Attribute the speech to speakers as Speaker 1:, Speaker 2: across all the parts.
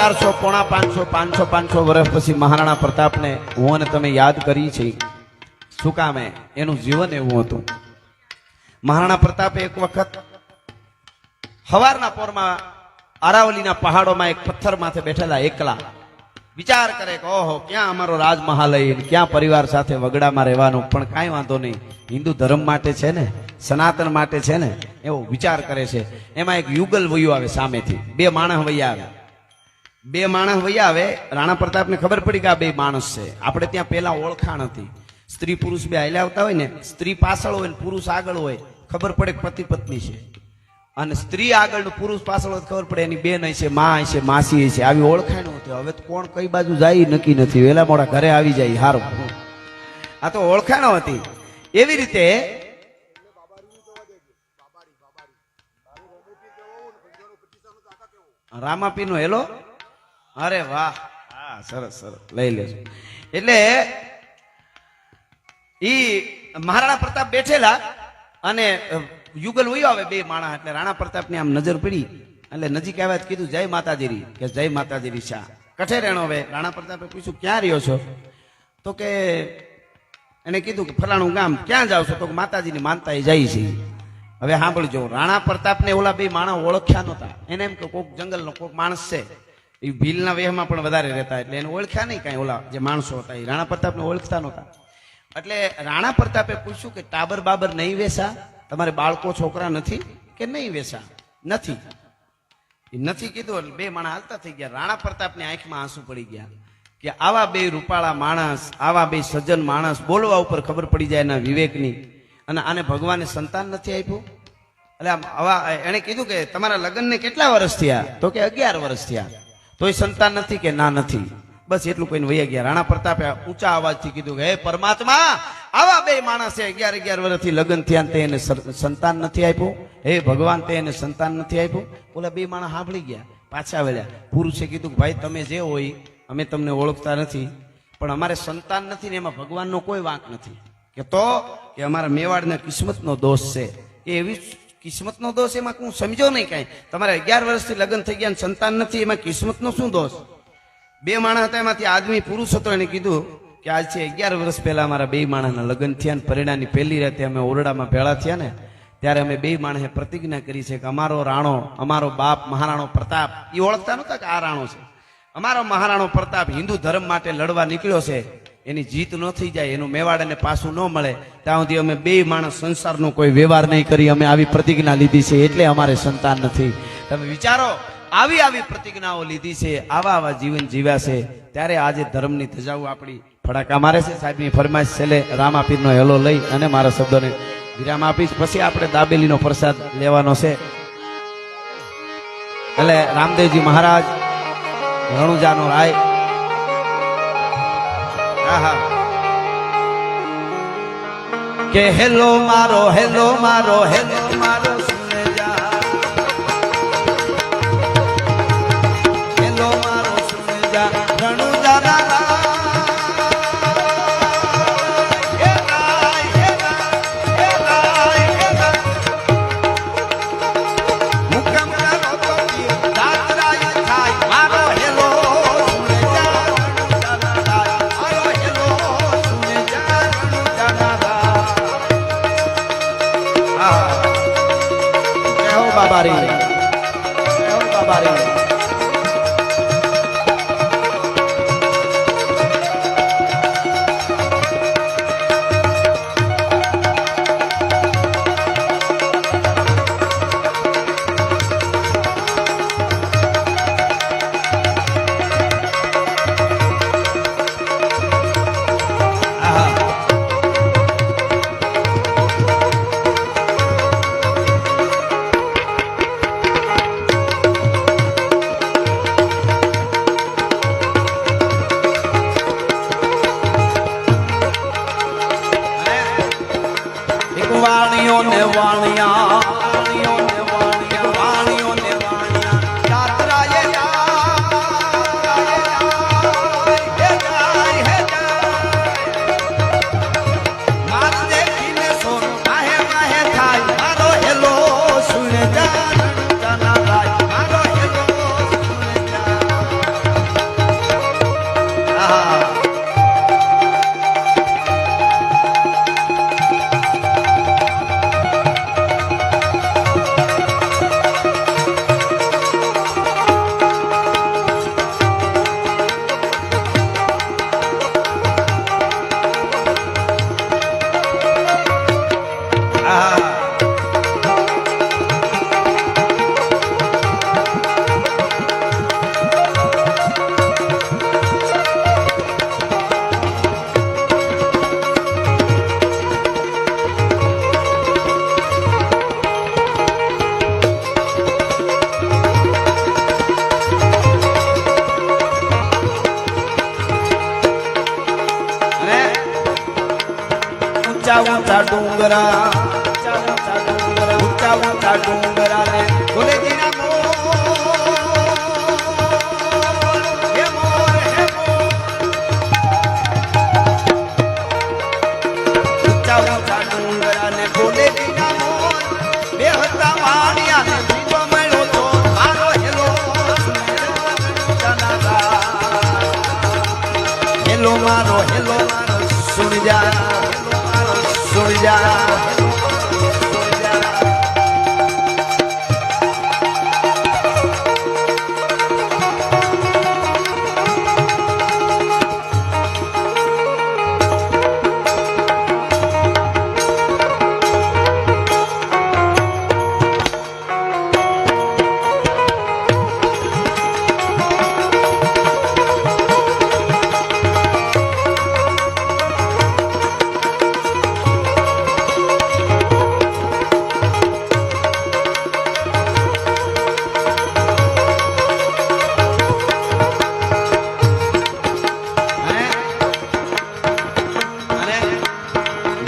Speaker 1: 400 પોણા 500 500 વર્ષ પછી મહારાણા પ્રતાપને હું અને તમે યાદ કરી છે. શું કામે? એનું જીવન એવું હતું. મહારાણા પ્રતાપે એક વખત હવારના પોરમાં અરાવલીના પહાડોમાં એક પથ્થર માથે બેઠેલા એકલા વિચાર કરે કે ઓહો, ક્યાં અમારો રાજમહાલ, ક્યાં પરિવાર સાથે વગડામાં રહેવાનું, પણ કાંઈ વાંધો નહીં, હિન્દુ ધર્મ માટે છે ને, સનાતન માટે છે ને, એવો વિચાર કરે છે. એમાં એક યુગલ વયું આવે સામેથી, બે માણસ વૈયા આવે. રાણા પ્રતાપને ખબર પડી કે આ બે માણસ છે. આપણે ત્યાં પેલા ઓળખાણ હતી, સ્ત્રી પુરુષ બે હાલ્યા આવતા હોય ને, સ્ત્રી પાછળ હોય ને પુરુષ આગળ હોય, ખબર પડે કે પતિ પત્ની છે. અને સ્ત્રી આગળ પુરુષ પાછળ ખબર પડે એની બેન હશે, માં હશે, માસી હશે. આવી ઓળખાણ હતી. હવે તો કોણ કઈ બાજુ જાય નક્કી નથી, વેલા મોડા ઘરે આવી જાય. હારું, આ તો ઓળખાણો હતી. એવી રીતે રામાપીર નો હેલો, અરે વાહ, હા, સરસ સરસ, લઈ લેજો. એટલે ઈ મહારાણા પ્રતાપ બેઠેલા અને યુગલ વયો આવે બે માણસ. એટલે રાણા પ્રતાપની આમ નજર પડી એટલે નજીક આવ્યા, કીધું જય માતાજી. કે જય માતાજી. શા કઠે રહેણો? હવે રાણા પ્રતાપે પૂછ્યું ક્યાં રહ્યો છો? તો કે એને કીધું કે ફલાણું ગામ. ક્યાં જાવ છો? તો માતાજીની માનતા એ જાય છે. હવે સાંભળજો, રાણા પ્રતાપને ઓલા બે માણસ ઓળખ્યા નહોતા. એને એમ કે કોઈક જંગલનો કોઈક માણસ છે, એ ભીલના વેહમાં પણ વધારે રહેતા, એટલે એને ઓળખ્યા નહીં કાંઈ. ઓલા જે માણસો હતા એ રાણા પ્રતાપને ઓળખતા નહોતા. એટલે રાણા પ્રતાપે પૂછ્યું કે ટાબર બાબર નહીં વેસા? તમારે બાળકો છોકરા નથી કે નહીં વેસા? નથી. નથી કીધું એટલે બે માણસ હાલતા થઈ ગયા. રાણા પ્રતાપની આંખમાં આંસુ પડી ગયા કે આવા બે રૂપાળા માણસ, આવા બે સજ્જન માણસ બોલવા ઉપર ખબર પડી જાય એના વિવેકની. અને આને ભગવાને સંતાન નથી આપ્યું. એટલે આવા એને કીધું કે તમારા લગ્નને કેટલા વર્ષ થયા? તો કે 11 વર્ષ થયા. તોય સંતાન નથી કે ના નથી. બસ એટલું કહીને વયા ગયા. રાણા પ્રતાપે ઊંચા અવાજથી કીધું કે હે પરમાત્મા, આવા બે માણસે 11 વર્ષથી લગ્ન થયા તે એને સંતાન નથી આપ્યું. હે ભગવાન, તે એને સંતાન નથી આપ્યું. ઓલા બે માણસ સાંભળી ગયા, પાછા વળ્યા. પુરુષે કીધું કે ભાઈ તમે જે હોય અમે તમને ઓળખતા નથી, પણ અમારે સંતાન નથી ને એમાં ભગવાનનો કોઈ વાંક નથી. કે તો કે અમારા મેવાડના કિસ્મતનો દોષ છે. એ એવી કિસ્મતનો દોષ, એમાં હું સમજો નહીં કાંઈ. તમારે 11 વર્ષથી લગ્ન થઈ ગયા સંતાન નથી, એમાં કિસ્મતનો શું દોષ? બે માણસ હતા, એમાંથી આદમી પુરુષ હતો. એને કીધું કે આજ છે 11 વર્ષ પહેલા અમારા બે માણસના લગ્ન થયા ને પરિણાની પહેલી રાતે અમે ઓરડામાં ભેળા થયા ને, ત્યારે અમે બે માણસે પ્રતિજ્ઞા કરી છે કે અમારો રાણો, અમારો બાપ મહારાણો પ્રતાપ, એ ઓળખતા નહોતા કે આ રાણો છે, અમારો મહારાણો પ્રતાપ હિન્દુ ધર્મ માટે લડવા નીકળ્યો છે. એની જીત ન થઈ જાય, એનું મેવાડને પાછું ન મળે ત્યાં સુધી અમે બે માણસ સંસારનો કોઈ વ્યવહાર નહીં કરી. અમે આવી પ્રતિજ્ઞા લીધી છે, એટલે અમારે સંતાન નથી. તમે વિચારો, આવી આવી પ્રતિજ્ઞાઓ લીધી છે, આવા આવા જીવન જીવ્યા છે, ત્યારે આજે ધર્મની ધજાઓ આપણી ફડાકા મારે છે. સાહેબની ફરમાઈશ છેલ્લે રામાપીરનો હેલો લઈ અને મારા શબ્દોને વિરામ આપીશ. પછી આપણે દાબેલીનો પ્રસાદ લેવાનો છે. એટલે રામદેવજી મહારાજ, રણુજાનો રાય, કે હેલો મારો, હેલો મારો, હેલો મારો સુને જા, હેલો મારો સુને જા, રણુજાના બાબારી, બાબારી. વાણીઓ ને વાણિયા, વાણીઓ ને વાણિયા, વાણીઓ ને વાણિયા, યાત્રાએ માર દેખીને સોર માહે માહે થાય, મારો હેલો સુને જા, રણુજાના રાય, મારો હેલો સુને જા. ડુંગરા ઊંચા ઊંચા ડુંગરા ને ભોલેજીના મોર હે મોર હે મોર ઊંચા ઊંચા ડુંગરા ને ભોલેજીના મોર બે હતા વાણિયા ને બીજો મળ્યો તો મારો હેલો હેલો મારો સુન જા સુન જા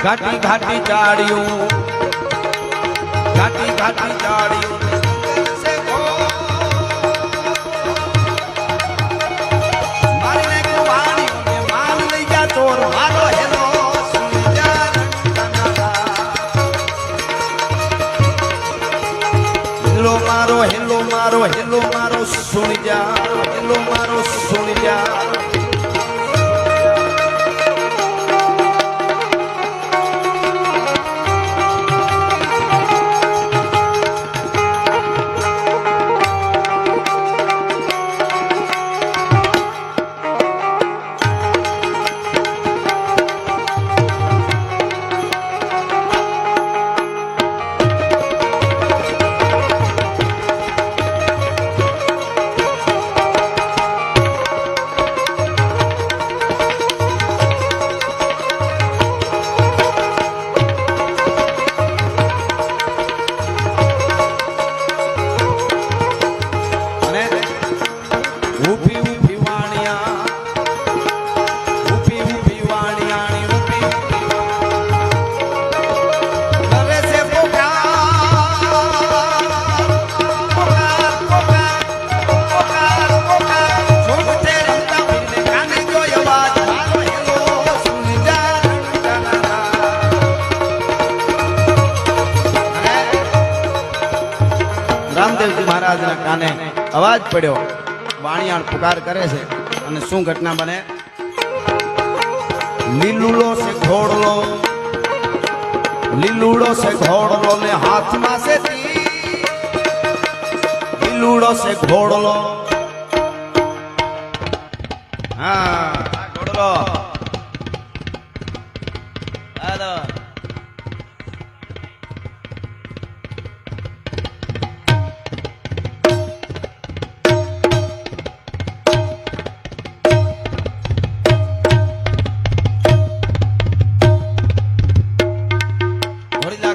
Speaker 1: घाटी घाटी झाड़ियों घाटी घाटी झाड़ियों से मारी ने कुवाड़ियों में माल लई जा चोर मारो हेलो सुन जा हेलो मारो हेलो मारो हेलो मारो सुन जा हेलो मारो सुन जा રામદેવજી મહારાજના કાને અવાજ પડ્યો વાણિયાણ પુકાર કરે છે અને શું ઘટના બને લીલુડો છે ઘોડલો ને હાથમાં છે લીલુડો છે ઘોડલો હા ઘોડલો હાલો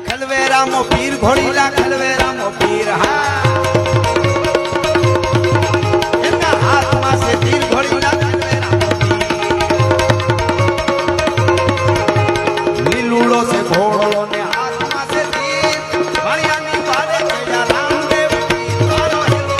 Speaker 1: खलवेरामो पीर घोड़ीला खलवेरामो पीर हाँ इनका हाथ में से तीर घोड़ीला खलवेरामो पीर लीलूड़ो से घोड़ो ने हाथ में से तीर बढ़िया नी वाले चला रामदेव पीर मारो हेलो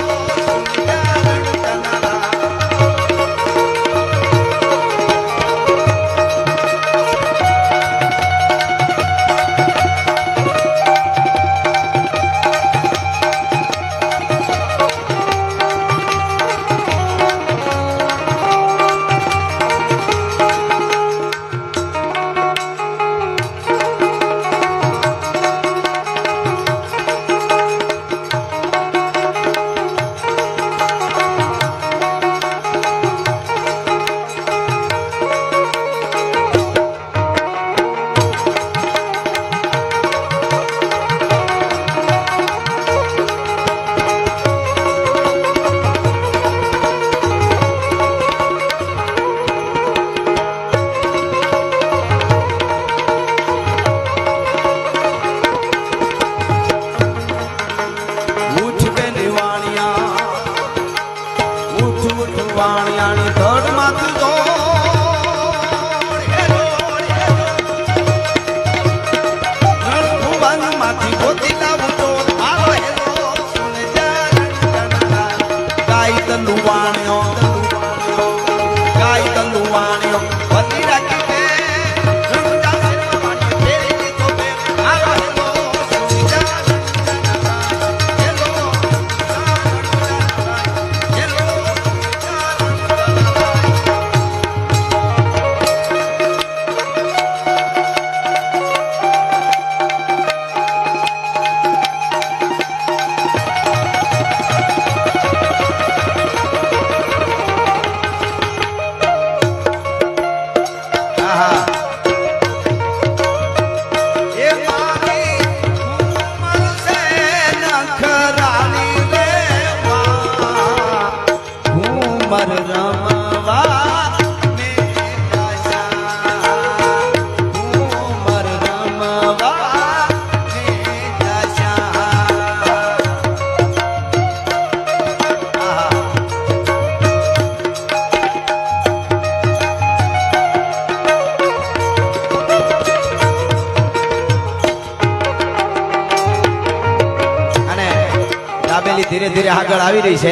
Speaker 1: હવેલી ધીરે ધીરે આગળ આવી રહી છે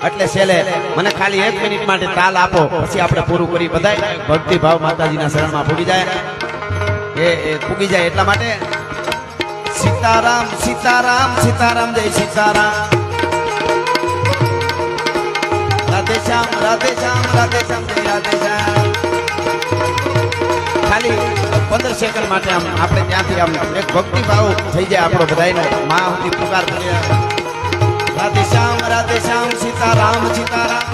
Speaker 1: એટલે છેલ્લે મને ખાલી 1 મિનિટ માટે તાલ આપો પછી આપણે પૂરું કરી બધાય ભક્તિ ભાવ માતાજીના શરણમાં પૂગી જાય એ પૂગી જાય એટલા માટે સીતારામ સીતારામ સીતારામ જય સીતારામ રાધે શ્યામ રાધે શ્યામ રાધે શ્યામ જય રાધે શ્યામ ખાલી 15 સેકન્ડ માટે આમ આપણે ત્યાંથી આમ એક ભક્તિ ભાવ થઈ જાય આપણો બધાયનો મા સુધી પુકાર કરીએ રાધે શ્યામ સીતારામ સીતારામ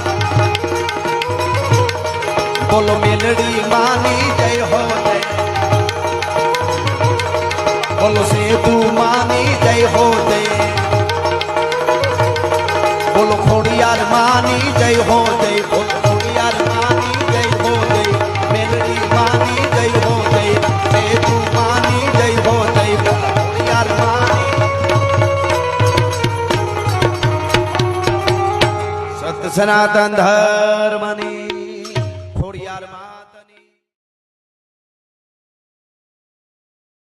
Speaker 1: બોલો મેલડી માની જય હો જય બોલો સેતુ માની જય હો જય બોલો ખોડિયાર માની જય હો જય બોલો ખોડિયાર માની જય હો જય મેલડી માની જય હો જય સેતુ માની જય હો જય બોલો ખોડિયાર માની સત સનાતન ધર્મની